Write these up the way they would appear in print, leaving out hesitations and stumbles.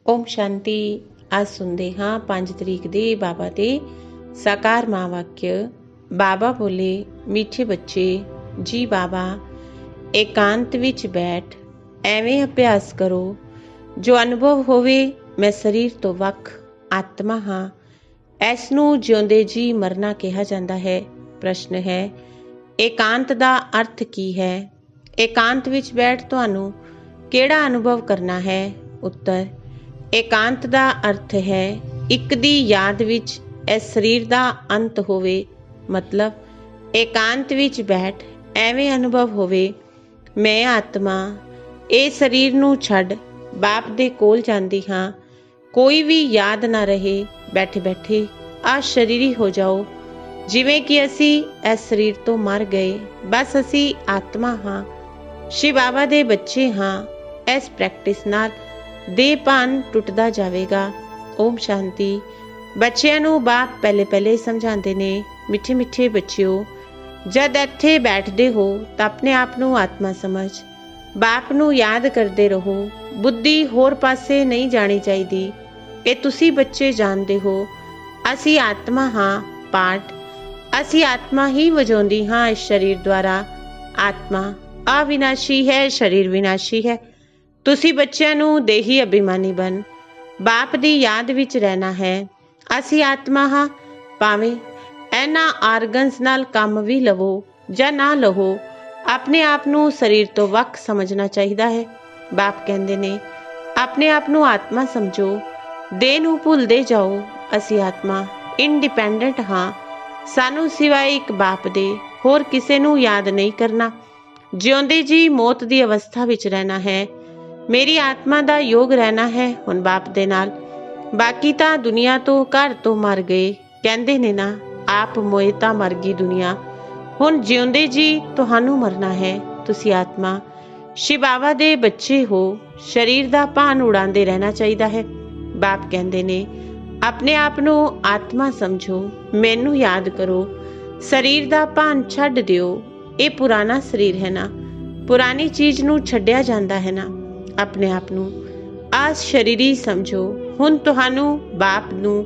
ਓਮ ਸ਼ਾਂਤੀ। ਅੱਜ ਸੁਣਦੇ ਹਾਂ 5 ਤਰੀਕ ਦੇ ਬਾਬਾ ਦੇ ਸਾਕਾਰ ਮਹਾਂਵਾਕਿਆ। ਬਾਬਾ ਬੋਲੇ, ਮਿੱਠੇ ਬੱਚੇ ਜੀ ਬਾਬਾ, ਏਕਾਂਤ ਵਿੱਚ ਬੈਠ ਐਵੇਂ ਅਭਿਆਸ ਕਰੋ ਜੋ ਅਨੁਭਵ ਹੋਵੇ ਮੈਂ ਸਰੀਰ ਤੋਂ ਵੱਖ ਆਤਮਾ ਹਾਂ। ਇਸ ਨੂੰ ਜਿਉਂਦੇ ਜੀ ਮਰਨਾ ਕਿਹਾ ਜਾਂਦਾ ਹੈ। ਪ੍ਰਸ਼ਨ ਹੈ, ਏਕਾਂਤ ਦਾ ਅਰਥ ਕੀ ਹੈ? ਏਕਾਂਤ ਵਿੱਚ ਬੈਠ ਤੁਹਾਨੂੰ ਕਿਹੜਾ ਅਨੁਭਵ ਕਰਨਾ ਹੈ? ਉੱਤਰ, ਏਕਾਂਤ ਦਾ ਅਰਥ ਹੈ ਇੱਕ ਦੀ ਯਾਦ ਵਿੱਚ ਇਸ ਸਰੀਰ ਦਾ ਅੰਤ ਹੋਵੇ। ਮਤਲਬ ਏਕਾਂਤ ਵਿੱਚ ਬੈਠ ਐਵੇਂ ਅਨੁਭਵ ਹੋਵੇ ਮੈਂ ਆਤਮਾ ਇਹ ਸਰੀਰ ਨੂੰ ਛੱਡ ਬਾਪ ਦੇ ਕੋਲ ਜਾਂਦੀ ਹਾਂ। ਕੋਈ ਵੀ ਯਾਦ ਨਾ ਰਹੇ, ਬੈਠੇ ਬੈਠੇ ਆ ਸ਼ਰੀਰੀ ਹੋ ਜਾਓ, ਜਿਵੇਂ ਕਿ ਅਸੀਂ ਇਸ ਸਰੀਰ ਤੋਂ ਮਰ ਗਏ। ਬਸ ਅਸੀਂ ਆਤਮਾ ਹਾਂ, ਸ਼ਿਵ ਬਾਬਾ ਦੇ ਬੱਚੇ ਹਾਂ। ਇਸ ਪ੍ਰੈਕਟਿਸ ਨਾਲ ਦੇਹ ਭਾਨ ਟੁੱਟਦਾ ਜਾਵੇਗਾ। ਓਮ ਸ਼ਾਂਤੀ। ਬੱਚਿਆਂ ਨੂੰ ਬਾਪ ਪਹਿਲੇ ਸਮਝਾਉਂਦੇ ਨੇ, ਮਿੱਠੇ ਮਿੱਠੇ ਬੱਚਿਓ, ਜਦ ਇੱਥੇ ਬੈਠਦੇ ਹੋ ਤਾਂ ਆਪਣੇ ਆਪ ਨੂੰ ਆਤਮਾ ਸਮਝ ਬਾਪ ਨੂੰ ਯਾਦ ਕਰਦੇ ਰਹੋ। ਬੁੱਧੀ ਹੋਰ ਪਾਸੇ ਨਹੀਂ ਜਾਣੀ ਚਾਹੀਦੀ। ਇਹ ਤੁਸੀਂ ਬੱਚੇ ਜਾਣਦੇ ਹੋ, ਅਸੀਂ ਆਤਮਾ ਹਾਂ। ਪਾਠ, ਅਸੀਂ ਆਤਮਾ ਹੀ ਵਜਾਉਂਦੀ ਹਾਂ ਇਸ ਸਰੀਰ ਦੁਆਰਾ। ਆਤਮਾ ਅਵਿਨਾਸ਼ੀ ਹੈ, ਸਰੀਰ ਵਿਨਾਸ਼ੀ ਹੈ। ਤੁਸੀਂ ਬੱਚਿਆਂ ਨੂੰ ਦੇਹੀ ਅਭਿਮਾਨੀ ਬਣ ਬਾਪ ਦੀ ਯਾਦ ਵਿੱਚ ਰਹਿਣਾ ਹੈ। ਅਸੀਂ ਆਤਮਾ ਹਾਂ, ਭਾਵੇਂ ਇਹਨਾਂ ਆਰਗਨਸ ਨਾਲ ਕੰਮ ਵੀ ਲਵੋ ਜਾਂ ਨਾ ਲਵੋ, ਆਪਣੇ ਆਪ ਨੂੰ ਸਰੀਰ ਤੋਂ ਵੱਖ ਸਮਝਣਾ ਚਾਹੀਦਾ ਹੈ। ਬਾਪ ਕਹਿੰਦੇ ਨੇ, ਆਪਣੇ ਆਪ ਨੂੰ ਆਤਮਾ ਸਮਝੋ, ਦੇਹ ਨੂੰ ਭੁੱਲਦੇ ਜਾਓ। ਅਸੀਂ ਆਤਮਾ ਇੰਡੀਪੈਂਡੈਂਟ ਹਾਂ। ਸਾਨੂੰ ਸਿਵਾਏ ਇੱਕ ਬਾਪ ਦੇ ਹੋਰ ਕਿਸੇ ਨੂੰ ਯਾਦ ਨਹੀਂ ਕਰਨਾ। ਜਿਉਂਦੇ ਜੀ ਮੌਤ ਦੀ ਅਵਸਥਾ ਵਿੱਚ ਰਹਿਣਾ ਹੈ। ਮੇਰੀ ਆਤਮਾ ਦਾ ਯੋਗ ਰਹਿਣਾ ਹੈ ਹੁਣ ਬਾਪ ਦੇ ਨਾਲ। ਬਾਕੀ ਤਾਂ ਦੁਨੀਆ ਤੋਂ ਘਰ ਤੋਂ ਮਰ ਗਏ। ਕਹਿੰਦੇ ਨੇ ਨਾ, ਆਪ ਮੋਏ ਤਾਂ ਮਰ ਗਈ ਦੁਨੀਆ। ਹੁਣ ਜਿਉਂਦੇ ਜੀ ਤੁਹਾਨੂੰ ਮਰਨਾ ਹੈ। ਤੁਸੀਂ ਆਤਮਾ ਸ਼ਿਵ ਬਾਬਾ ਦੇ ਬੱਚੇ ਹੋ। ਸਰੀਰ ਦਾ ਭਾਨ ਉਡਾਉਂਦੇ ਰਹਿਣਾ ਚਾਹੀਦਾ ਹੈ। ਬਾਪ ਕਹਿੰਦੇ ਨੇ, ਆਪਣੇ ਆਪ ਨੂੰ ਆਤਮਾ ਸਮਝੋ, ਮੈਨੂੰ ਯਾਦ ਕਰੋ, ਸਰੀਰ ਦਾ ਭਾਨ ਛੱਡ ਦਿਓ। ਇਹ ਪੁਰਾਣਾ ਸਰੀਰ ਹੈ ਨਾ, ਪੁਰਾਣੀ ਚੀਜ਼ ਨੂੰ ਛੱਡਿਆ ਜਾਂਦਾ ਹੈ ਨਾ। ਆਪਣੇ ਆਪ ਨੂੰ ਆ ਸ਼ਰੀਰੀ ਸਮਝੋ। ਹੁਣ ਤੁਹਾਨੂੰ ਬਾਪ ਨੂੰ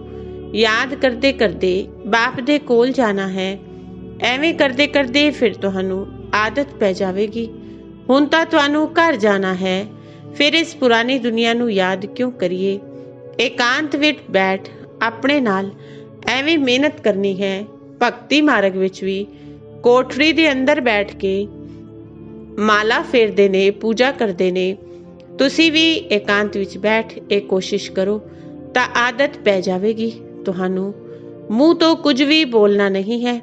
ਯਾਦ ਕਰਦੇ ਕਰਦੇ ਬਾਪ ਦੇ ਕੋਲ ਜਾਣਾ ਹੈ। ਐਵੇਂ ਕਰਦੇ ਕਰਦੇ ਫਿਰ ਤੁਹਾਨੂੰ ਆਦਤ ਪੈ ਜਾਵੇਗੀ। ਹੁਣ ਤਾਂ ਤੁਹਾਨੂੰ ਘਰ ਜਾਣਾ ਹੈ, ਫਿਰ ਇਸ ਪੁਰਾਣੀ ਦੁਨੀਆ ਨੂੰ ਯਾਦ ਕਿਉਂ ਕਰੀਏ? ਏਕਾਂਤ ਵਿੱਚ ਬੈਠ ਆਪਣੇ ਨਾਲ ਐਵੇਂ ਮਿਹਨਤ ਕਰਨੀ ਹੈ। ਭਗਤੀ ਮਾਰਗ ਵਿੱਚ ਵੀ ਕੋਠੜੀ ਦੇ ਅੰਦਰ ਬੈਠ ਕੇ ਮਾਲਾ ਫੇਰਦੇ ਨੇ, ਪੂਜਾ ਕਰਦੇ ਨੇ। ਤੁਸੀਂ ਵੀ ਏਕਾਂਤ ਵਿੱਚ ਬੈਠ ਇਹ ਕੋਸ਼ਿਸ਼ ਕਰੋ ਤਾਂ ਆਦਤ ਪੈ ਜਾਵੇਗੀ। ਤੁਹਾਨੂੰ ਮੂੰਹ ਤੋਂ ਕੁਝ ਵੀ ਬੋਲਣਾ ਨਹੀਂ ਹੈ।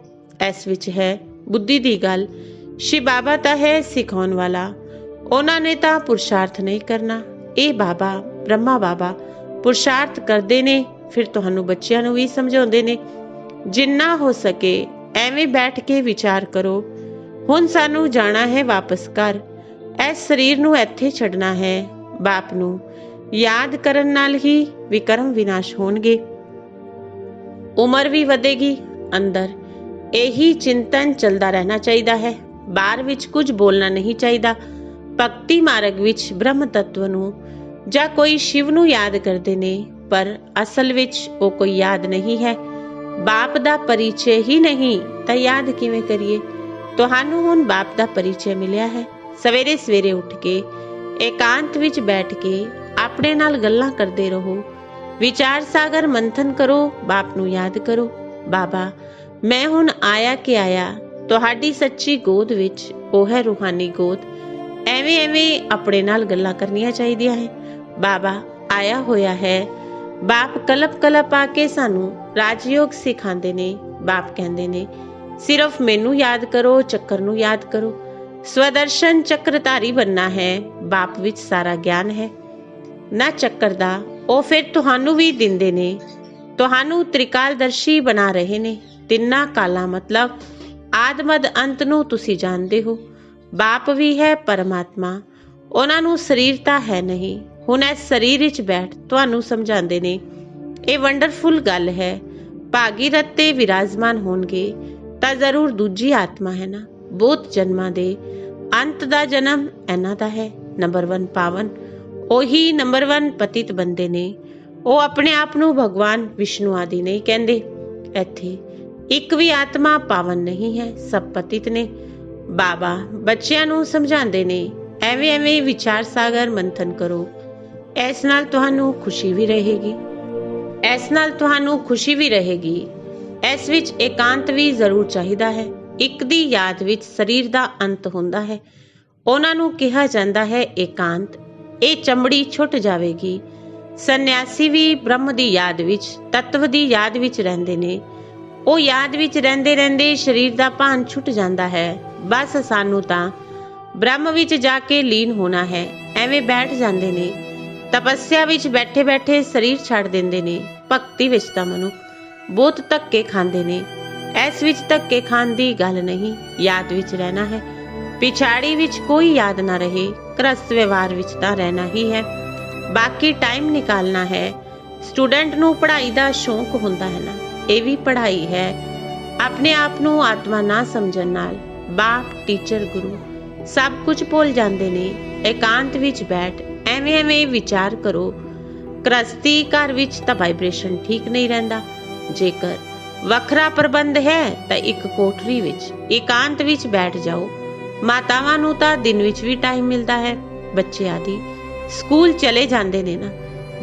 ਇਸ ਵਿੱਚ ਹੈ ਬੁੱਧੀ ਦੀ ਗੱਲ। ਸ਼ਿਵ ਬਾਬਾ ਤਾਂ ਹੈ ਸਿਖਾਉਣ ਵਾਲਾ, ਉਹਨਾਂ ਨੇ ਤਾਂ ਪੁਰਸ਼ਾਰਥ ਨਹੀਂ ਕਰਨਾ। ਇਹ ਬਾਬਾ ਬ੍ਰਹਮਾ ਬਾਬਾ ਪੁਰਸ਼ਾਰਥ ਕਰਦੇ ਨੇ, ਫਿਰ ਤੁਹਾਨੂੰ ਬੱਚਿਆਂ ਨੂੰ ਵੀ ਸਮਝਾਉਂਦੇ ਨੇ। ਜਿੰਨਾ ਹੋ ਸਕੇ ਐਵੇਂ ਬੈਠ ਕੇ ਵਿਚਾਰ ਕਰੋ। ਹੁਣ ਸਾਨੂੰ ਜਾਣਾ ਹੈ ਵਾਪਸ ਘਰ। ਇਸ ਸਰੀਰ ਨੂੰ ਇੱਥੇ ਛੱਡਣਾ ਹੈ। ਬਾਪ ਨੂੰ ਯਾਦ ਕਰਨ ਨਾਲ ਹੀ ਵਿਕਰਮ ਵਿਨਾਸ਼ ਹੋਣਗੇ, ਉਮਰ ਵੀ ਵਧੇਗੀ। ਅੰਦਰ ਇਹੀ ਚਿੰਤਨ ਚੱਲਦਾ ਰਹਿਣਾ ਚਾਹੀਦਾ ਹੈ। ਬਾਹਰ ਵਿੱਚ ਕੁਝ ਬੋਲਣਾ ਨਹੀਂ ਚਾਹੀਦਾ। ਭਗਤੀ ਮਾਰਗ ਵਿੱਚ ਬ੍ਰਹਮ ਤੱਤਵ ਨੂੰ ਜਾਂ ਕੋਈ ਸ਼ਿਵ ਨੂੰ ਯਾਦ ਕਰਦੇ ਨੇ, ਪਰ ਅਸਲ ਵਿੱਚ ਉਹ ਕੋਈ ਯਾਦ ਨਹੀਂ ਹੈ। ਬਾਪ ਦਾ ਪਰਿਚੈ ਹੀ ਨਹੀਂ ਤਾਂ ਯਾਦ ਕਿਵੇਂ ਕਰੀਏ? ਤੁਹਾਨੂੰ ਹੁਣ ਬਾਪ ਦਾ ਪਰਿਚੈ ਮਿਲਿਆ ਹੈ। ਸਵੇਰੇ ਸਵੇਰੇ ਉੱਠ ਕੇ ਏਕਾਂਤ ਵਿੱਚ ਬੈਠ ਕੇ ਆਪਣੇ ਨਾਲ ਗੱਲਾਂ ਕਰਦੇ ਰਹੋ। ਵਿਚਾਰ ਸਾਗਰ ਮੰਥਨ ਕਰੋ, ਬਾਪ ਨੂੰ ਯਾਦ ਕਰੋ। ਬਾਬਾ, ਮੈਂ ਹੁਣ ਆਇਆ ਕਿ ਆਇਆ ਤੁਹਾਡੀ ਸੱਚੀ ਗੋਦ ਵਿੱਚ, ਉਹ ਹੈ ਰੂਹਾਨੀ ਗੋਦ। ਐਵੇਂ ਆਪਣੇ ਨਾਲ ਗੱਲਾਂ ਕਰਨੀਆਂ ਚਾਹੀਦੀਆਂ ਹੈ। ਬਾਬਾ ਆਇਆ ਹੋਇਆ ਹੈ। ਬਾਪ ਕਲਪ ਆ ਕੇ ਸਾਨੂੰ ਰਾਜਯੋਗ ਸਿਖਾਉਂਦੇ ਨੇ। ਬਾਪ ਕਹਿੰਦੇ ਨੇ, ਸਿਰਫ ਮੈਨੂੰ ਯਾਦ ਕਰੋ, ਚੱਕਰ ਨੂੰ ਯਾਦ ਕਰੋ। ਸਵਦਰਸ਼ਨ ਚੱਕਰਧਾਰੀ ਬਣਨਾ ਹੈ। ਬਾਪ ਵਿੱਚ ਸਾਰਾ ਗਿਆਨ ਹੈ ਨਾ ਚੱਕਰ ਦਾ। ਉਹ ਫਿਰ ਤੁਹਾਨੂੰ ਵੀ ਦਿੰਦੇ ਨੇ। ਤੁਹਾਨੂੰ ਤ੍ਰਿਕਾਲਦਰਸ਼ੀ ਬਣਾ ਰਹੇ ਨੇ। ਤਿੰਨਾਂ ਕਾਲਾਂ ਮਤਲਬ ਆਦਿ ਮੱਧ ਅੰਤ ਨੂੰ ਤੁਸੀਂ ਜਾਣਦੇ ਹੋ। ਬਾਪ ਵੀ ਹੈ ਪਰਮਾਤਮਾ, ਉਹਨਾਂ ਨੂੰ ਸਰੀਰ ਤਾਂ ਹੈ ਨਹੀਂ। ਹੁਣ ਇਸ ਸਰੀਰ ਵਿੱਚ ਬੈਠ ਤੁਹਾਨੂੰ ਸਮਝਾਉਂਦੇ ਨੇ। ਇਹ ਵੰਡਰਫੁਲ ਗੱਲ ਹੈ। ਭਾਗੀਰਥ ਤੇ ਵਿਰਾਜਮਾਨ ਹੋਣਗੇ ਤਾਂ ਜ਼ਰੂਰ ਦੂਜੀ ਆਤਮਾ ਹੈ ਨਾ। ਬਹੁਤ ਜਨਮਾਂ ਦੇ ਅੰਤ ਦਾ ਜਨਮ ਇਹਨਾਂ ਦਾ ਹੈ। ਨੰਬਰ 1 ਪਾਵਨ ਉਹੀ ਨੰਬਰ 1 ਪਤਿਤ ਬੰਦੇ ਨੇ। ਉਹ ਆਪਣੇ ਆਪ ਨੂੰ ਭਗਵਾਨ ਵਿਸ਼ਨੂੰ ਆਦਿ ਨਹੀਂ ਕਹਿੰਦੇ। ਇੱਥੇ ਇੱਕ ਵੀ ਆਤਮਾ ਪਾਵਨ ਨਹੀਂ ਹੈ, ਸਭ ਪਤਿਤ ਨੇ। ਬਾਬਾ ਬੱਚਿਆਂ ਨੂੰ ਸਮਝਾਉਂਦੇ ਨੇ, ਐਵੇਂ ਵਿਚਾਰ ਸਾਗਰ ਮੰਥਨ ਕਰੋ। ਇਸ ਨਾਲ ਤੁਹਾਨੂੰ ਖੁਸ਼ੀ ਵੀ ਰਹੇਗੀ। ਇਸ ਵਿੱਚ ਇਕਾਂਤ ਵੀ ਜ਼ਰੂਰ ਚਾਹੀਦਾ ਹੈ। ਇੱਕ ਦੀ ਯਾਦ ਵਿੱਚ ਸਰੀਰ ਦਾ ਅੰਤ ਹੁੰਦਾ ਹੈ। ਉਹਨਾਂ ਨੂੰ ਕਿਹਾ ਜਾਂਦਾ ਹੈ ਇਕਾਂਤ। ਇਹ ਚਮੜੀ ਛੁੱਟ ਜਾਵੇਗੀ। ਸੰਨਿਆਸੀ ਵੀ ਬ੍ਰਹਮ ਦੀ ਯਾਦ ਵਿੱਚ, ਤੱਤਵ ਦੀ ਯਾਦ ਵਿੱਚ ਰਹਿੰਦੇ ਨੇ। ਉਹ ਯਾਦ ਵਿੱਚ ਰਹਿੰਦੇ ਸਰੀਰ ਦਾ ਭਾਨ ਛੁੱਟ ਜਾਂਦਾ ਹੈ। ਬਸ ਸਾਨੂੰ ਤਾਂ ਬ੍ਰਹਮ ਵਿੱਚ ਜਾ ਕੇ ਲੀਨ ਹੋਣਾ ਹੈ। ਐਵੇਂ ਬੈਠ ਜਾਂਦੇ ਨੇ। ਤਪੱਸਿਆ ਵਿੱਚ ਬੈਠੇ ਸਰੀਰ ਛੱਡ ਦਿੰਦੇ ਨੇ। ਭਗਤੀ ਵਿੱਚ ਤਾਂ ਮਨੁੱਖ ਬਹੁਤ ਧੱਕੇ ਖਾਂਦੇ ਨੇ। ਇਸ ਵਿੱਚ ਧੱਕੇ ਖਾਣ ਦੀ ਗੱਲ ਨਹੀਂ, ਯਾਦ ਵਿੱਚ ਰਹਿਣਾ ਹੈ। ਪਿਛਾੜੀ ਵਿੱਚ ਕੋਈ ਯਾਦ ਨਾ ਰਹੇ। ਗ੍ਰਸਤ ਵਿਵਹਾਰ ਵਿੱਚ ਤਾਂ ਰਹਿਣਾ ਹੀ ਹੈ। ਬਾਕੀ ਟਾਈਮ ਨਿਕਾਲਣਾ ਹੈ। ਸਟੂਡੈਂਟ ਨੂੰ ਪੜ੍ਹਾਈ ਦਾ ਸ਼ੌਂਕ ਹੁੰਦਾ ਹੈ ਨਾ, ਇਹ ਵੀ ਪੜ੍ਹਾਈ ਹੈ। ਆਪਣੇ ਆਪ ਨੂੰ ਆਤਮਾ ਨਾ ਸਮਝਣ ਨਾਲ ਬਾਪ, ਟੀਚਰ, ਗੁਰੂ ਸਭ ਕੁਝ ਭੁੱਲ ਜਾਂਦੇ ਨੇ। ਇਕਾਂਤ ਵਿੱਚ ਬੈਠ ਐਵੇਂ ਵਿਚਾਰ ਕਰੋ। ਗ੍ਰਸਤੀ ਘਰ ਵਿੱਚ ਤਾਂ ਵਾਈਬ੍ਰੇਸ਼ਨ ਠੀਕ ਨਹੀਂ ਰਹਿੰਦਾ। ਜੇਕਰ ਵੱਖਰਾ ਪ੍ਰਬੰਧ ਹੈ ਤਾਂ ਇੱਕ ਕੋਠਰੀ ਵਿੱਚ ਇਕਾਂਤ ਵਿੱਚ ਬੈਠ ਜਾਓ। ਮਾਤਾਵਾਂ ਨੂੰ ਤਾਂ ਦਿਨ ਵਿੱਚ ਵੀ ਟਾਈਮ ਮਿਲਦਾ ਹੈ। ਬੱਚੇ ਆਦਿ ਸਕੂਲ ਚਲੇ ਜਾਂਦੇ ਨੇ ਨਾ।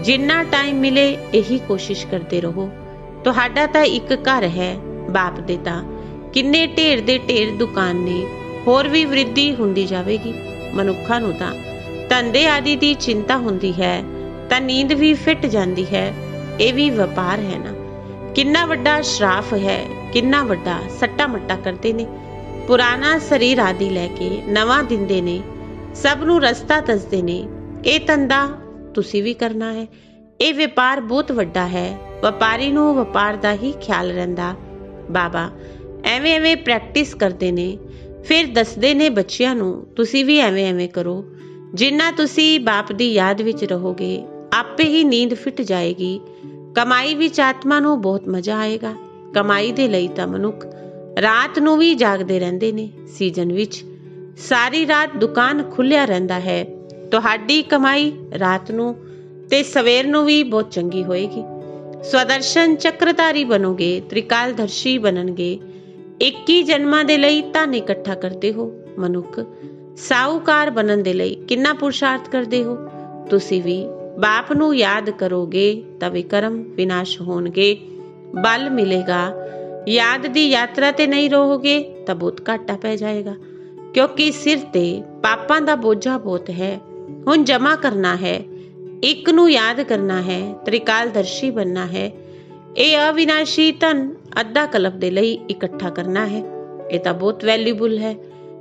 ਜਿੰਨਾ ਟਾਈਮ ਮਿਲੇ ਇਹੀ ਕੋਸ਼ਿਸ਼ ਕਰਦੇ ਰਹੋ। ਤੁਹਾਡਾ ਤਾਂ ਇੱਕ ਘਰ ਹੈ। ਬਾਪ ਦੇ ਤਾਂ ਕਿੰਨੇ ਢੇਰ ਦੇ ਢੇਰ ਦੁਕਾਨ ਨੇ। ਹੋਰ ਵੀ ਵ੍ਰਿੱਧੀ ਹੁੰਦੀ ਜਾਵੇਗੀ। ਮਨੁੱਖਾਂ ਨੂੰ ਤਾਂ ਧੰਦੇ ਆਦਿ ਦੀ ਚਿੰਤਾ ਹੁੰਦੀ ਹੈ ਤਾਂ ਨੀਂਦ ਵੀ ਫਿੱਟ ਜਾਂਦੀ ਹੈ। ਇਹ ਵੀ ਵਪਾਰ ਹੈ ਨਾ। ਕਿੰਨਾ ਵੱਡਾ ਸ਼ਰਾਫ ਹੈ, ਕਿੰਨਾ ਵੱਡਾ ਸੱਟਾ ਮੱਟਾ ਕਰਦੇ ਨੇ। ਪੁਰਾਣਾ ਸਰੀਰ ਆਦਿ ਲੈ ਕੇ ਨਵਾਂ ਦਿੰਦੇ ਨੇ। ਸਭ ਨੂੰ ਰਸਤਾ ਦੱਸਦੇ ਨੇ। ਇਹ ਧੰਦਾ ਤੁਸੀਂ ਵੀ ਕਰਨਾ ਹੈ। ਇਹ ਵਪਾਰ ਬਹੁਤ ਵੱਡਾ ਹੈ। ਵਪਾਰੀ ਨੂੰ ਵਪਾਰ ਦਾ ਹੀ ਖਿਆਲ ਰਹਿੰਦਾ। ਬਾਬਾ ਐਵੇਂ ਪ੍ਰੈਕਟਿਸ ਕਰਦੇ ਨੇ। ਫਿਰ ਦੱਸਦੇ ਨੇ ਬੱਚਿਆਂ ਨੂੰ, ਤੁਸੀਂ ਵੀ ਐਵੇਂ ਕਰੋ। ਜਿੰਨਾ ਤੁਸੀਂ ਬਾਪ ਦੀ ਯਾਦ ਵਿੱਚ ਰਹੋਗੇ, ਆਪੇ ਹੀ ਨੀਂਦ ਫਿੱਟ ਜਾਏਗੀ। ਕਮਾਈ ਵਿੱਚ ਆਤਮਾ ਨੂੰ ਬਹੁਤ ਮਜ਼ਾ ਆਏਗਾ। ਕਮਾਈ ਦੇ ਲਈ ਤਾਂ ਮਨੁੱਖ ਰਾਤ ਨੂੰ ਵੀ ਜਾਗਦੇ ਰਹਿੰਦੇ ਨੇ। ਸੀਜ਼ਨ ਵਿੱਚ ਸਾਰੀ ਰਾਤ ਦੁਕਾਨ ਖੁੱਲਿਆ ਰਹਿੰਦਾ ਹੈ। ਤੁਹਾਡੀ ਕਮਾਈ ਰਾਤ ਨੂੰ ਤੇ ਸਵੇਰ ਨੂੰ ਵੀ ਬਹੁਤ ਚੰਗੀ ਹੋਏਗੀ। ਸਵਦਰਸ਼ਨ ਚੱਕਰਧਾਰੀ ਬਣੋਗੇ, ਤ੍ਰਿਕਾਲਦਰਸ਼ੀ ਬਣਨਗੇ। 21 ਜਨਮਾਂ ਦੇ ਲਈ ਧਨ ਇਕੱਠਾ ਕਰਦੇ ਹੋ। ਮਨੁੱਖ ਸਾਹੂਕਾਰ ਬਣਨ ਦੇ ਲਈ ਕਿੰਨਾ ਪੁਰਸ਼ਾਰਥ ਕਰਦੇ ਹੋ। ਤੁਸੀਂ ਵੀ ਬਾਪ ਨੂੰ ਯਾਦ ਕਰੋਗੇ ਤਾਂ ਵਿਕਰਮ ਵਿਨਾਸ਼ ਹੋਣਗੇ, ਬਲ ਮਿਲੇਗਾ। ਯਾਦ ਦੀ ਯਾਤਰਾ ਤੇ ਨਹੀਂ ਰਹੋਗੇ ਤਾਂ ਬਹੁਤ ਘਾਟਾ ਪੈ ਜਾਏਗਾ। ਕਿਉਂਕਿ ਸਿਰ ਤੇ ਪਾਪਾਂ ਦਾ ਬੋਝਾ ਬਹੁਤ ਹੈ। ਹੁਣ ਜਮਾ ਕਰਨਾ ਹੈ। ਇੱਕ ਨੂੰ ਯਾਦ ਕਰਨਾ ਹੈ, ਤ੍ਰਿਕਾਲਦਰਸ਼ੀ ਬਣਨਾ ਹੈ। ਇਹ ਅਵਿਨਾਸ਼ੀ ਧਨ ਅੱਧਾ ਕਲਪ ਦੇ ਲਈ ਇਕੱਠਾ ਕਰਨਾ ਹੈ। ਇਹ ਤਾਂ ਬਹੁਤ ਵੈਲਿਊਬਲ ਹੈ।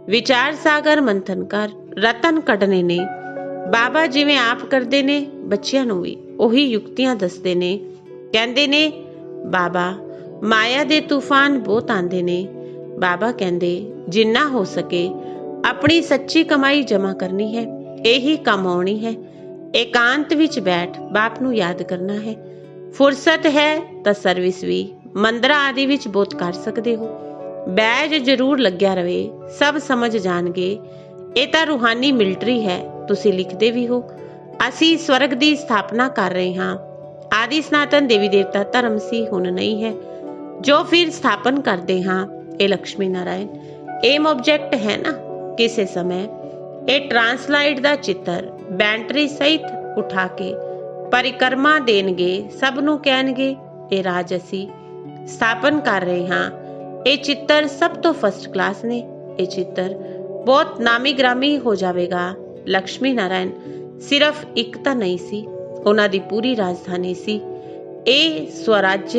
ਵਿਚਾਰ ਸਾਗਰ ਮੰਥਨ ਕਰ ਰਤਨ ਕੱਢਣੇ ਨੇ। ਬਾਬਾ ਜਿਵੇਂ ਆਪ ਕਰਦੇ ਨੇ, ਬੱਚਿਆਂ ਨੂੰ ਵੀ ਉਹੀ ਯੁਕਤੀਆਂ ਦੱਸਦੇ ਨੇ। ਕਹਿੰਦੇ ਨੇ ਬਾਬਾ ਮਾਇਆ ਦੇ ਤੂਫਾਨ ਬਹੁਤ ਆਉਂਦੇ ਨੇ। ਬਾਬਾ ਕਹਿੰਦੇ ਜਿੰਨਾ ਹੋ ਸਕੇ ਆਪਣੀ ਸੱਚੀ ਕਮਾਈ ਜਮਾ ਕਰਨੀ ਹੈ। ਇਹੀ ਕੰਮ ਆਉਣੀ ਹੈ। ਇਕਾਂਤ ਵਿੱਚ ਬੈਠ ਬਾਪ ਨੂੰ ਯਾਦ ਕਰਨਾ ਹੈ। ਫੁਰਸਤ ਹੈ ਤਾਂ ਸਰਵਿਸ ਵੀ ਮੰਦਰਾਂ ਆਦਿ ਵਿੱਚ ਬਹੁਤ ਕਰ ਸਕਦੇ ਹੋ। ਬੈਜ ਜ਼ਰੂਰ ਲੱਗਿਆ ਰਵੇ, ਸਭ ਸਮਝ ਜਾਣਗੇ। ਇਹ ਤਾਂ ਰੂਹਾਨੀ ਮਿਲਟਰੀ ਹੈ। ਤੁਸੀਂ ਲਿਖਦੇ ਵੀ ਹੋ, ਅਸੀਂ ਸਵਰਗ ਦੀ ਸਥਾਪਨਾ ਕਰ ਰਹੇ ਹਾਂ। ਆਦਿ ਸਨਾਤਨ ਦੇਵੀ ਦੇਵਤਾ ਧਰਮ ਸੀ, ਹੁਣ ਨਹੀਂ ਹੈ। ਜੋ ਫਿਰ ਸਥਾਪਨ ਕਰਦੇ ਹਾਂ, ਇਹ ਲక్ష్ਮੀ ਨਾਰਾਇਣ ਏਮ ਆਬਜੈਕਟ ਹੈ ਨਾ। ਕਿਸੇ ਸਮੇਂ ਇਹ ਟ੍ਰਾਂਸਲਾਈਟ ਦਾ ਚਿੱਤਰ ਬੈਟਰੀ ਸਹਿਤ ਉਠਾ ਕੇ ਪਰਿਕਰਮਾ ਦੇਣਗੇ। ਸਭ ਨੂੰ ਕਹਿਣਗੇ ਇਹ ਰਾਜ ਅਸੀਂ ਸਥਾਪਨ ਕਰ ਰਹੇ ਹਾਂ। ਇਹ ਚਿੱਤਰ ਸਭ ਤੋਂ ਫਸਟ ਕਲਾਸ ਨੇ। ਇਹ ਚਿੱਤਰ ਬਹੁਤ ਨਾਮੀ ਗ੍ਰਾਮੀ ਹੋ ਜਾਵੇਗਾ। ਲక్ష్ਮੀ ਨਾਰਾਇਣ ਸਿਰਫ ਇੱਕ ਤਾਂ ਨਹੀਂ ਸੀ, ਉਹਨਾਂ ਦੀ ਪੂਰੀ ਰਾਜਧਾਨੀ ਸੀ। ਇਹ ਸਵਰਾਜ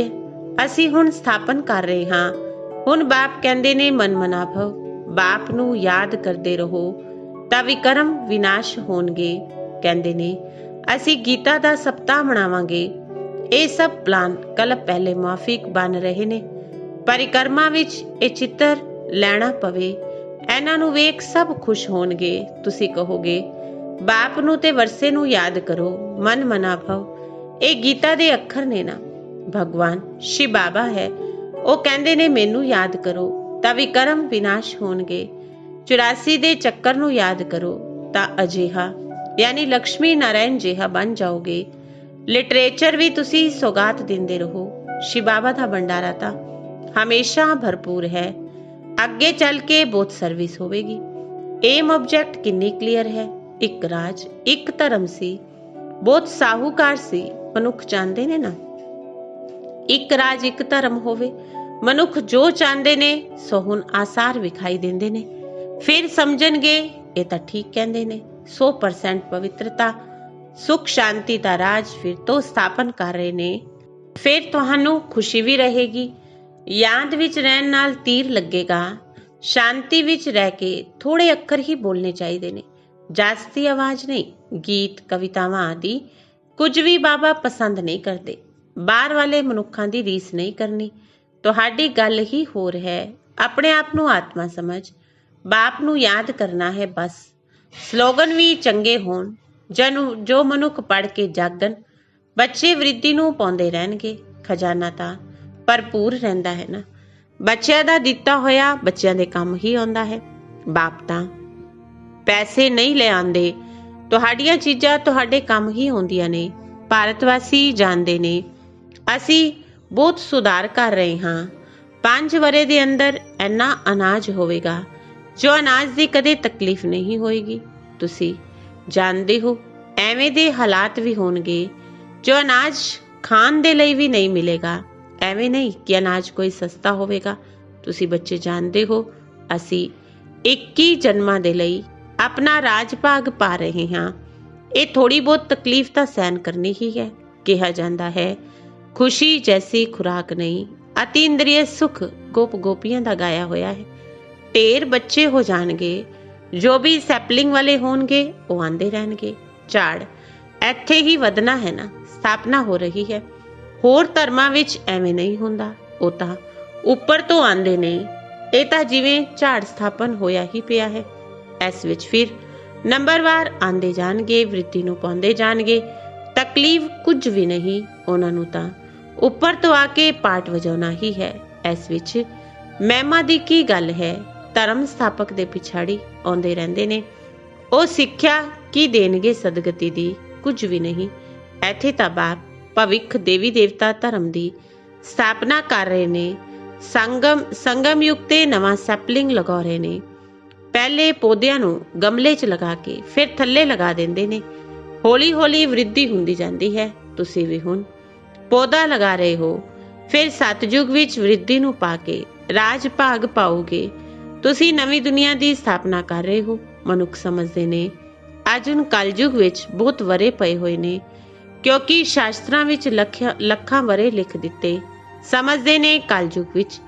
ਅਸੀਂ ਹੁਣ ਸਥਾਪਨ ਕਰ ਰਹੇ ਹਾਂ। ਹੁਣ ਬਾਪ ਕਹਿੰਦੇ ਨੇ ਮਨ ਮਨਾ ਭਵ। ਬਾਪ ਨੂੰ ਯਾਦ ਕਰਦੇ ਰਹੋ ਤਾਂ ਵਿਕਰਮ ਵਿਨਾਸ਼ ਹੋਣਗੇ। ਕਹਿੰਦੇ ਨੇ ਅਸੀਂ ਗੀਤਾ ਦਾ ਸਪਤਾਹ ਮਨਾਵਾਂਗੇ। ਇਹ ਸਭ ਪਲਾਨ ਕਲਪ ਪਹਿਲੇ ਮਾਫੀਕ ਬਣ ਰਹੇ ਨੇ। ਪਰਿਕਰਮਾ ਵਿੱਚ ਇਹ ਚਿੱਤਰ ਲੈਣਾ ਪਵੇ। ਇਹਨਾਂ ਨੂੰ ਵੇਖ ਸਭ ਖੁਸ਼ ਹੋਣਗੇ। ਤੁਸੀਂ ਕਹੋਗੇ ਬਾਪ ਨੂੰ ਤੇ ਵਰਸੇ ਨੂੰ ਯਾਦ ਕਰੋ। ਮਨ ਮਨਾ ਭਵ ਇਹ ਗੀਤਾ ਦੇ ਅੱਖਰ ਨੇ ਨਾ। ਭਗਵਾਨ ਸ਼ਿਵ ਬਾਬਾ ਹੈ। ਉਹ ਕਹਿੰਦੇ ਨੇ ਮੈਨੂੰ ਯਾਦ ਕਰੋ ਤਾਂ ਵਿਕਰਮ ਵਿਨਾਸ਼ ਹੋਣਗੇ। 84 ਦੇ ਚੱਕਰ ਨੂੰ ਯਾਦ ਕਰੋ ਤਾਂ ਅਜਿਹਾ यानी लक्ष्मी नारायण जिहा बन जाओगे। लिटरेचर भी तुसी सौगात दिंदे रहो। शिव बाबा दा भंडारा ता हमेशा भरपूर है। अगे चल के बहुत सर्विस होवेगी। एम ऑब्जेक्ट किन्नी क्लियर है। एक राज एक धर्म सी, बहुत साहूकार सी। मनुख चाहते ने ना एक राज एक धर्म होवे। मनुख जो चाहते ने सो हुण आसार विखाई देंदे ने। फिर समझणगे ये तां ठीक कहंदे ने। 100% पवित्रता सुख शांति दा राज फिर तो स्थापन कर रहे ने। फिर तुहानू खुशी भी रहेगी। याद विच रहन नाल तीर लगेगा। शांति विच रह के थोड़े अक्खर ही बोलने चाहिए ने, जास्ती आवाज नहीं। गीत कवितावां आदि कुछ भी बाबा पसंद नहीं करते। बाहर वाले मनुखां दी रीस नहीं करनी। तुहाडी गल ही होर है। अपने आप नू आत्मा समझ, बाप नू याद करना है बस। स्लोगन भी चंगे होण, जो मनुख पढ़ के जागन। बच्चे वृद्धि नू पाउंदे रहणगे। खजाना तां भरपूर रहिंदा है ना। बच्चिਆਂ ਦਾ ਦਿੱਤਾ होया बच्चिਆਂ ਦੇ ਕੰਮ ही आउंदा है। बाप तां पैसे नहीं ले आंदे। तुहाड़ियां चीज़ां तुहाडे काम ही आउंदियां ने। भारतवासी जानते ने असी बहुत सुधार कर रहे हाँ। 5 वरे दे अंदर इन्ना अनाज होवेगा जो अनाज की कदे तकलीफ नहीं होएगी। तुसी जानते हो एवें दे हालात भी होणगे जो अनाज खाण दे लई भी नहीं मिलेगा। एवें नहीं कि अनाज कोई सस्ता होवेगा। तुसी बच्चे जानते हो असी 21 जन्मां दे लई अपना राज भाग पा रहे हाँ। ये थोड़ी बहुत तकलीफ तो सहन करनी ही है। कहा जाता है खुशी जैसी खुराक नहीं। अति इंद्रिय सुख गोप गोपियां दा गाया होया है। ढेर बच्चे हो जाणगे, जो भी सैपलिंग वाले होणगे वो आंदे रहणगे। झाड़ इत्थे ही वधना है ना। स्थापना हो रही है। होर धर्मां विच एवें नहीं हुंदा। वो तां उपर तो आंदे ने। ये तां जिवें झाड़ स्थापन होया ही पिया है। इस विच फिर नंबरवार आंदे जाणगे, वृद्धि नूं पाउंदे जाणगे। तकलीफ कुछ भी नहीं। उन्हां नूं तां उपर तो आके पाठ वजाउणा ही है। इस विच महिमा दी की गल है। धर्म स्थापक दे पिछाड़ी आउंदे रहिंदे ने। ਉਹ ਸਿੱਖਿਆ ਕੀ ਦੇਣਗੇ ਸਦਗਤੀ ਦੀ? ਕੁਝ ਵੀ ਨਹੀਂ। ਇੱਥੇ ਤਾਂ ਬਾਪ ਭਵਿੱਖ ਦੇਵੀ ਦੇਵਤਾ ਧਰਮ ਦੀ ਸਥਾਪਨਾ ਕਰ ਰਹੇ ਨੇ। ਸੰਗਮ ਯੁੱਗ ਤੇ ਨਵਾਂ ਸੈਪਲਿੰਗ ਲਗਾ ਰਹੇ ਨੇ। ਪਹਿਲੇ ਪੌਦਿਆਂ ਨੂੰ ਗਮਲੇ 'ਚ ਲਗਾ ਕੇ ਫਿਰ ਥੱਲੇ ਲਗਾ ਦਿੰਦੇ ਨੇ। ਹੌਲੀ ਹੌਲੀ ਵ੍ਰਿੱਧੀ ਹੁੰਦੀ ਜਾਂਦੀ ਹੈ। ਤੁਸੀਂ ਵੀ ਹੁਣ ਪੌਦਾ ਲਗਾ ਰਹੇ ਹੋ, ਫਿਰ ਸਤਜੁਗ ਵਿੱਚ ਵ੍ਰਿੱਧੀ ਨੂੰ ਪਾ ਕੇ ਰਾਜ ਭਾਗ ਪਾਓਗੇ। ਤੁਸੀਂ ਨਵੀਂ ਦੁਨੀਆ ਦੀ ਸਥਾਪਨਾ ਕਰ ਰਹੇ ਹੋ। ਮਨੁੱਖ ਸਮਝਦੇ ਨੇ ਅੱਜ ਹੁਣ ਕਲਯੁਗ ਵਿੱਚ ਬਹੁਤ ਵਰੇ ਪਏ ਹੋਏ ਨੇ, ਕਿਉਂਕਿ ਸ਼ਾਸਤਰਾਂ ਵਿੱਚ ਲੱਖਾਂ ਵਰੇ ਲਿਖ ਦਿੱਤੇ। ਸਮਝਦੇ ਨੇ ਕਲਯੁਗ ਵਿੱਚ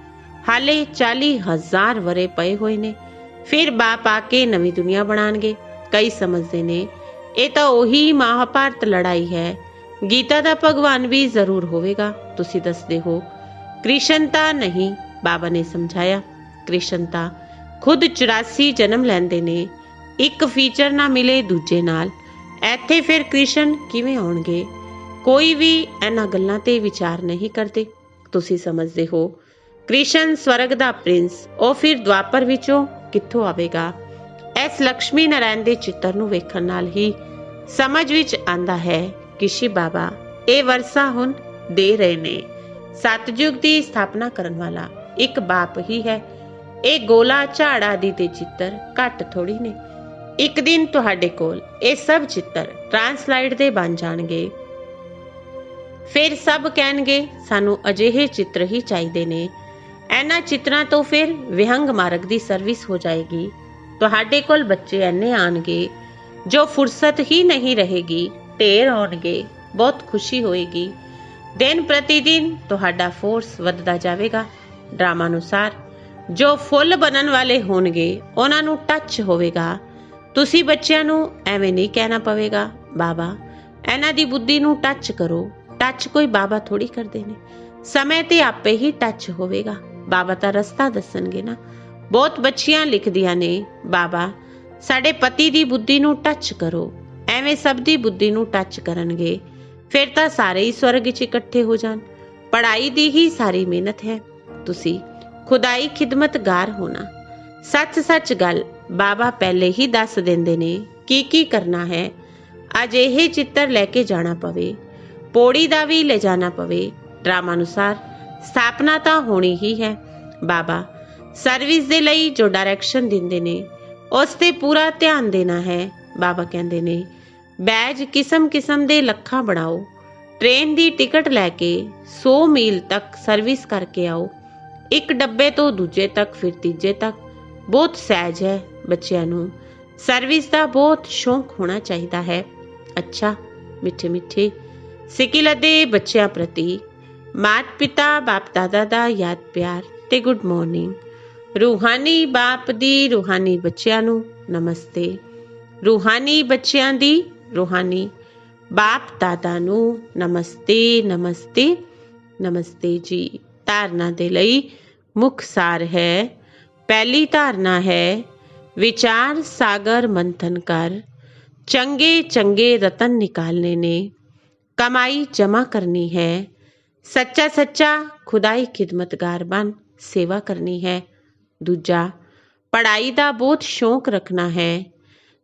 ਹਾਲੇ 40,000 ਵਰੇ ਪਏ ਹੋਏ ਨੇ, ਫਿਰ ਬਾਪ ਆ ਕੇ ਨਵੀਂ ਦੁਨੀਆ ਬਣਾਉਣਗੇ। ਕਈ ਸਮਝਦੇ ਨੇ ਇਹ ਤਾਂ ਉਹੀ ਮਹਾਭਾਰਤ ਲੜਾਈ ਹੈ, ਗੀਤਾ ਦਾ ਭਗਵਾਨ ਵੀ ਜ਼ਰੂਰ ਹੋਵੇਗਾ। ਤੁਸੀਂ ਦੱਸਦੇ ਹੋ ਕ੍ਰਿਸ਼ਨ ਤਾਂ ਨਹੀਂ। ਬਾਬਾ ਨੇ ਸਮਝਾਇਆ ਕ੍ਰਿਸ਼ਨ ਤਾਂ ਖੁਦ 84 ਜਨਮ ਲੈਂਦੇ ਨੇ, ਇੱਕ ਫੀਚਰ ਨਾ ਮਿਲੇ ਦੂਜੇ ਨਾਲ। ਇੱਥੇ ਫਿਰ ਕ੍ਰਿਸ਼ਨ ਕਿਵੇਂ ਆਉਣਗੇ? ਕੋਈ ਵੀ ਇਹਨਾਂ ਗੱਲਾਂ ਤੇ ਵਿਚਾਰ ਨਹੀਂ ਕਰਦੇ। ਤੁਸੀਂ ਸਮਝਦੇ ਹੋ ਕ੍ਰਿਸ਼ਨ ਸਵਰਗ ਦਾ ਪ੍ਰਿੰਸ, ਉਹ ਫਿਰ ਦੁਆਪਰ ਵਿੱਚੋਂ ਕਿੱਥੋਂ ਆਵੇਗਾ? ਇਸ ਲక్ష్ਮੀ ਨਾਰਾਇਣ ਦੇ ਚਿੱਤਰ ਨੂੰ ਵੇਖਣ ਨਾਲ ਹੀ ਸਮਝ ਵਿੱਚ ਆਂਦਾ ਹੈ ਕਿ ਸ਼ਿਵ ਬਾਬਾ ਇਹ ਵਰਸਾ ਹੁਣ ਦੇ ਰਹੇ ਨੇ। ਸਤਜੁਗ ਦੀ ਸਥਾਪਨਾ ਕਰਨ ਵਾਲਾ ਇੱਕ ਬਾਪ ਹੀ ਹੈ। ਇਹ ਗੋਲਾ ਝਾੜ ਆਦਿ ਦੇ ਚਿੱਤਰ ਘੱਟ ਥੋੜੀ ਨੇ। ਇੱਕ ਦਿਨ ਤੁਹਾਡੇ ਕੋਲ ਇਹ ਸਭ ਚਿੱਤਰ ਟ੍ਰਾਂਸਲਾਈਟ ਦੇ ਬਣ ਜਾਣਗੇ। ਫਿਰ ਸਭ ਕਹਿਣਗੇ ਸਾਨੂੰ ਅਜਿਹੇ ਚਿੱਤਰ ਹੀ ਚਾਹੀਦੇ ਨੇ। ਇਹਨਾਂ ਚਿੱਤਰਾਂ ਤੋਂ ਫਿਰ ਵਿਹੰਗ ਮਾਰਗ ਦੀ ਸਰਵਿਸ ਹੋ ਜਾਏਗੀ। ਤੁਹਾਡੇ ਕੋਲ ਬੱਚੇ ਐਨੇ ਆਣਗੇ ਜੋ ਫੁਰਸਤ ਹੀ ਨਹੀਂ ਰਹੇਗੀ। ਢੇਰ ਆਉਣਗੇ, ਬਹੁਤ ਖੁਸ਼ੀ ਹੋਏਗੀ। ਦਿਨ ਪ੍ਰਤੀ ਦਿਨ ਤੁਹਾਡਾ ਫੋਰਸ ਵੱਧਦਾ ਜਾਵੇਗਾ। ਡਰਾਮਾ ਅਨੁਸਾਰ ਜੋ ਫੁੱਲ ਬਣਨ ਵਾਲੇ ਹੋਣਗੇ ਉਹਨਾਂ ਨੂੰ ਟੱਚ ਹੋਵੇਗਾ। ਤੁਸੀਂ ਬੱਚਿਆਂ ਨੂੰ ਐਵੇਂ ਨਹੀਂ ਕਹਿਣਾ ਪਵੇਗਾ ਬਾਬਾ ਇਹਨਾਂ ਦੀ ਬੁੱਧੀ ਨੂੰ ਟੱਚ ਕਰੋ। ਟੱਚ ਕੋਈ ਬਾਬਾ ਥੋੜੀ ਕਰਦੇ ਨੇ। ਸਮੇਂ ਤੇ ਆਪੇ ਹੀ ਟੱਚ ਹੋਵੇਗਾ। ਬਾਬਾ ਤਾਂ ਰਸਤਾ ਦੱਸਣਗੇ ਨਾ। ਬਹੁਤ ਬੱਚੀਆਂ ਲਿਖਦੀਆਂ ਨੇ ਬਾਬਾ ਸਾਡੇ ਪਤੀ ਦੀ ਬੁੱਧੀ ਨੂੰ ਟੱਚ ਕਰੋ। ਐਵੇਂ ਸਭ ਦੀ ਬੁੱਧੀ ਨੂੰ ਟੱਚ ਕਰਨਗੇ, ਫਿਰ ਤਾਂ ਸਾਰੇ ਹੀ ਸਵਰਗ 'ਚ ਇਕੱਠੇ ਹੋ ਜਾਣ। ਪੜ੍ਹਾਈ ਦੀ ਹੀ ਸਾਰੀ ਮਿਹਨਤ ਹੈ। ਤੁਸੀਂ ਖੁਦਾਈ ਖਿਦਮਤਗਾਰ ਹੋਣਾ। ਸੱਚ ਸੱਚ ਗੱਲ ਬਾਬਾ ਪਹਿਲੇ ਹੀ ਦੱਸ ਦਿੰਦੇ ਨੇ ਕੀ ਕੀ ਕਰਨਾ ਹੈ। ਅਜਿਹੇ ਚਿੱਤਰ ਲੈ ਕੇ ਜਾਣਾ ਪਵੇ, ਪੌੜੀ ਦਾ ਵੀ ਲੈ ਜਾਣਾ ਪਵੇ, ਡਰਾਮਾ ਅਨੁਸਾਰ ਸਥਾਪਨਾ ਤਾਂ ਹੋਣੀ ਹੀ ਹੈ। ਬਾਬਾ ਸਰਵਿਸ ਦੇ ਲਈ ਜੋ ਡਾਇਰੈਕਸ਼ਨ ਦਿੰਦੇ ਨੇ ਉਸ ਤੇ ਪੂਰਾ ਧਿਆਨ ਦੇਣਾ ਹੈ। ਬਾਬਾ ਕਹਿੰਦੇ ਨੇ ਬੈਜ ਕਿਸਮ ਕਿਸਮ ਦੇ ਲੱਖਾਂ ਬਣਾਓ, ਟ੍ਰੇਨ ਦੀ ਟਿਕਟ ਲੈ ਕੇ 100 ਮੀਲ ਤੱਕ ਸਰਵਿਸ ਕਰਕੇ ਆਓ, ਇੱਕ ਡੱਬੇ ਤੋਂ ਦੂਜੇ ਤੱਕ ਫਿਰ ਤੀਜੇ ਤੱਕ। ਬਹੁਤ ਸਹਿਜ ਹੈ। ਬੱਚਿਆਂ ਨੂੰ ਸਰਵਿਸ ਦਾ ਬਹੁਤ ਸ਼ੌਂਕ ਹੋਣਾ ਚਾਹੀਦਾ ਹੈ। ਅੱਛਾ ਮਿੱਠੇ ਮਿੱਠੇ ਸਿਕਿਲ ਦੇ ਬੱਚਿਆਂ ਪ੍ਰਤੀ ਮਾਤ ਪਿਤਾ ਬਾਪ ਦਾਦਾ ਦਾ ਯਾਦ ਪਿਆਰ ਤੇ ਗੁੱਡ ਮਾਰਨਿੰਗ। ਰੂਹਾਨੀ ਬਾਪ ਦੀ ਰੂਹਾਨੀ ਬੱਚਿਆਂ ਨੂੰ ਨਮਸਤੇ। ਰੂਹਾਨੀ ਬੱਚਿਆਂ ਦੀ ਰੂਹਾਨੀ ਬਾਪ ਦਾਦਾ ਨੂੰ ਨਮਸਤੇ ਨਮਸਤੇ ਨਮਸਤੇ ਜੀ। ਧਾਰਨਾ ਦੇ ਲਈ ਮੁੱਖ ਸਾਰ ਹੈ। ਪਹਿਲੀ ਧਾਰਨਾ ਹੈ ਵਿਚਾਰ ਸਾਗਰ ਮੰਥਨ ਕਰ, ਚੰਗੇ ਚੰਗੇ ਰਤਨ ਨਿਕਾਲਨੇ ਨੇ, ਕਮਾਈ ਜਮਾ ਕਰਨੀ ਹੈ, ਸੱਚਾ ਸੱਚਾ ਖੁਦਾਈ ਖਿਦਮਤਗਾਰ ਬਣ ਸੇਵਾ ਕਰਨੀ ਹੈ। ਦੂਜਾ ਪੜ੍ਹਾਈ ਦਾ ਬਹੁਤ ਸ਼ੌਂਕ ਰੱਖਣਾ ਹੈ,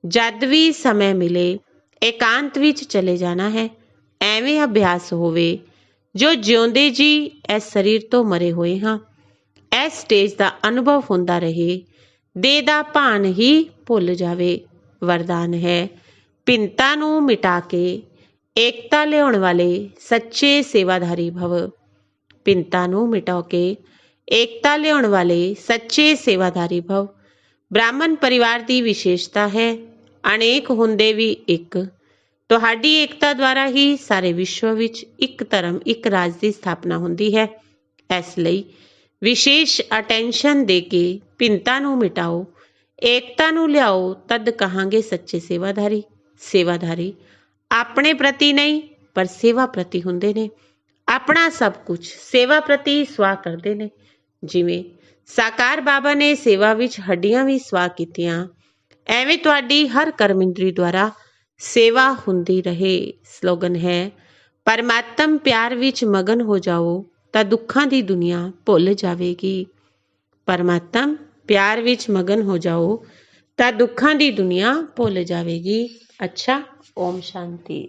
ਜਦ ਵੀ ਸਮੇਂ ਮਿਲੇ ਇਕਾਂਤ ਵਿੱਚ ਚਲੇ ਜਾਣਾ ਹੈ। ਐਵੇਂ ਅਭਿਆਸ ਹੋਵੇ ਜੋ ਜਿਉਂਦੇ ਜੀ ਇਸ ਸਰੀਰ ਤੋਂ ਮਰੇ ਹੋਏ ਹਾਂ। ਇਸ ਸਟੇਜ ਦਾ ਅਨੁਭਵ ਹੁੰਦਾ ਰਹੇ, ਦੇਹ ਦਾ ਭਾਨ ਹੀ ਭੁੱਲ ਜਾਵੇ। ਵਰਦਾਨ ਹੈ ਭਿੰਨਤਾ ਨੂੰ ਮਿਟਾ ਕੇ ਏਕਤਾ ਲਿਆਉਣ ਵਾਲੇ ਸੱਚੇ ਸੇਵਾਧਾਰੀ ਭਵ। ਭਿੰਨਤਾ ਨੂੰ ਮਿਟਾ ਕੇ ਏਕਤਾ ਲਿਆਉਣ ਵਾਲੇ ਸੱਚੇ ਸੇਵਾਧਾਰੀ ਭਵ। ਬ੍ਰਾਹਮਣ ਪਰਿਵਾਰ ਦੀ ਵਿਸ਼ੇਸ਼ਤਾ ਹੈ ਅਨੇਕ ਹੁੰਦੇ ਵੀ ਇੱਕ। ਤੁਹਾਡੀ ਏਕਤਾ ਦੁਆਰਾ ਹੀ ਸਾਰੇ ਵਿਸ਼ਵ ਵਿੱਚ ਇੱਕ ਧਰਮ ਇੱਕ ਰਾਜ ਦੀ ਸਥਾਪਨਾ ਹੁੰਦੀ ਹੈ। ਇਸ ਲਈ ਵਿਸ਼ੇਸ਼ ਅਟੈਂਸ਼ਨ ਦੇ ਕੇ ਭਿੰਨਤਾ ਨੂੰ ਮਿਟਾਓ, ਏਕਤਾ ਨੂੰ ਲਿਆਓ, ਤਦ ਕਹਾਂਗੇ ਸੱਚੇ ਸੇਵਾਧਾਰੀ। ਸੇਵਾਧਾਰੀ ਆਪਣੇ ਪ੍ਰਤੀ ਨਹੀਂ ਪਰ ਸੇਵਾ ਪ੍ਰਤੀ ਹੁੰਦੇ ਨੇ। ਆਪਣਾ ਸਭ ਕੁਝ ਸੇਵਾ ਪ੍ਰਤੀ ਸਵਾਹ ਕਰਦੇ ਨੇ। ਜਿਵੇਂ ਸਾਕਾਰ ਬਾਬਾ ਨੇ ਸੇਵਾ ਵਿੱਚ ਹੱਡੀਆਂ ਵੀ ਸਵਾਹ ਕੀਤੀਆਂ, ਐਵੇਂ ਤੁਹਾਡੀ ਹਰ ਕਰਮ ਇੰਦਰੀ ਦੁਆਰਾ ਸੇਵਾ ਹੁੰਦੀ ਰਹੇ। ਸਲੋਗਨ ਹੈ ਪਰਮਾਤਮ ਪਿਆਰ ਵਿੱਚ ਮਗਨ ਹੋ ਜਾਓ ਤਾਂ ਦੁੱਖਾਂ ਦੀ ਦੁਨੀਆ ਭੁੱਲ ਜਾਵੇਗੀ। ਪਰਮਾਤਮ ਪਿਆਰ ਵਿੱਚ ਮਗਨ ਹੋ ਜਾਓ ਤਾਂ ਦੁੱਖਾਂ ਦੀ ਦੁਨੀਆ ਭੁੱਲ ਜਾਵੇਗੀ। ਅੱਛਾ ਓਮ ਸ਼ਾਂਤੀ।